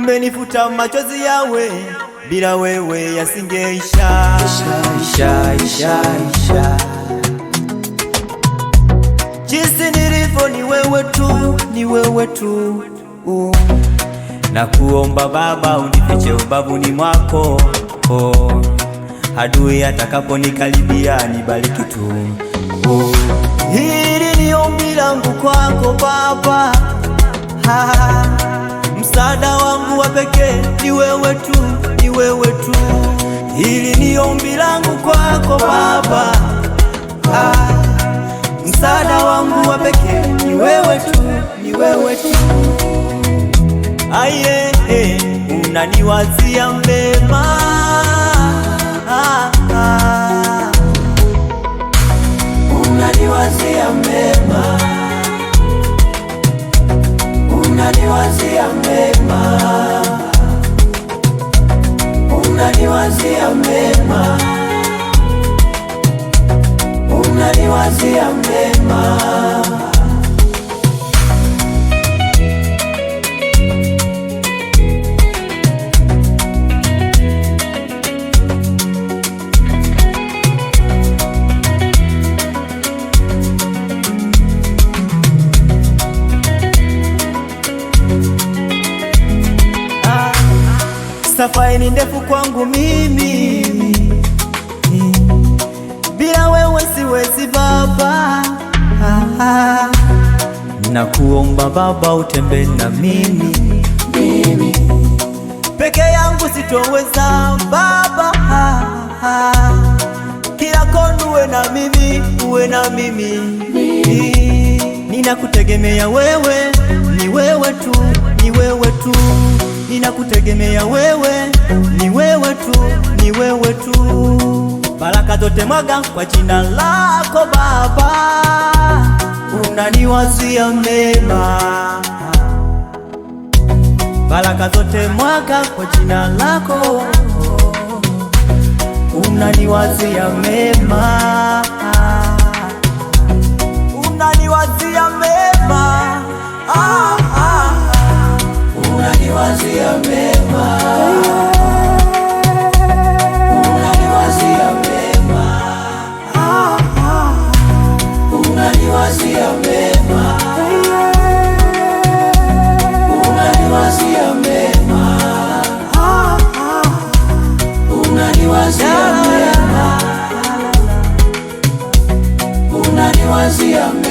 umenifuta machozi yawe, bila wewe yasingeisha. Jinsi nilivyo ni wewe tu, ni wewe tu. Nakuomba Baba unifiche ubavuni mwako, adui atakaponikaribia nibariki tu. Hili ni ombi langu kwako Baba, msaada wangu wa pekee ni wewe tu, ni wewe tu. Hili ni ombi langu kwako Baba, msaada wangu wa pekee ni wewe tu, ni wewe tu. Aye, unaniwazia mema, unaniwazia mema, unaniwazia mema, unaniwazia mema, unaniwazia mema. Safari ni ndefu kwangu mimi, bila wewe siwezi Baba. Nakuomba Baba utembee na mimi, peke yangu sitoweza Baba. Kila kona uwe na mimi, uwe na mimi. Ninakutegemea wewe, ni wewe tu, ni wewe tu. Ninakutegemea wewe, ni wewe tu, ni wewe tu. Baraka zote mwaga kwa jina lako Baba, unaniwazia mema. Baraka zote mwaga kwa jina lako, unaniwazia mema, unaniwazia mema, unaniwazia mema, unaniwazia mema, unaniwazia mema, unaniwazia mema, unaniwazia mema, unaniwazia mema.